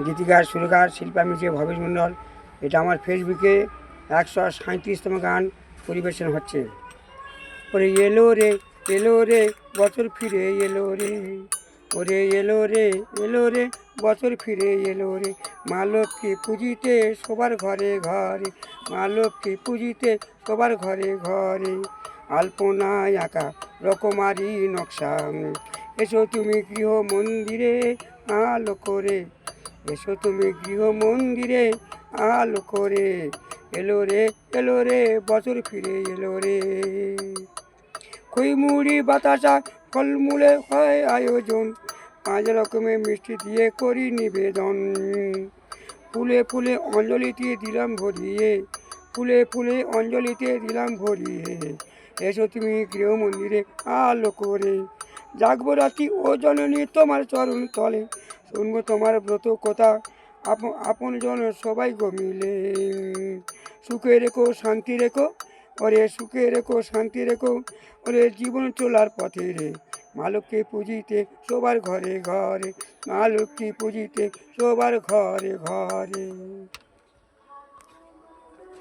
গীতিকার সুরকার শিল্পা মিত্র ভবেশ মণ্ডল। এটা আমার ফেসবুকে 137তম গান পরিবেশন হচ্ছে। ওরে এলো রে বছর ফিরে এলো রে, ওরে এলো রে বছর ফিরে এলো রে, মা লক্ষ্মী পুজিতে সবার ঘরে ঘরে, মা লক্ষ্মী পুজিতে সবার ঘরে ঘরে। আলপনায় আঁকা রকমারি নকশা, এসো তুমি গৃহ মন্দিরে আলো করে, এসো তুমি গৃহ মন্দিরে আলো করে। এলো রে বছর ফিরে এলো রে। খইমুড়ি বাতাসা ফলমূলে হয় আয়োজন, 5 রকমের মিষ্টি দিয়ে করি নিবেদন। ফুলে ফুলে অঞ্জলিতে দিলাম ভরিয়ে, ফুলে ফুলে অঞ্জলিতে দিলাম ভরিয়ে। এসো তুমি গৃহ মন্দিরে আলো করে। জাগবো রাতি ও জননী তোমার চরণ তলে, শুনবো তোমার ব্রত কথা আপন জন সবাই গো মিলে। সুখে রেখো শান্তি রেখো, ওরে সুখে রেখো শান্তি রেখো, ওরে জীবন চলার পথে রে, মা লক্ষ্মী পুজিতে সবার ঘরে ঘরে, মা লক্ষ্মী পুজিতে সবার ঘরে ঘরে।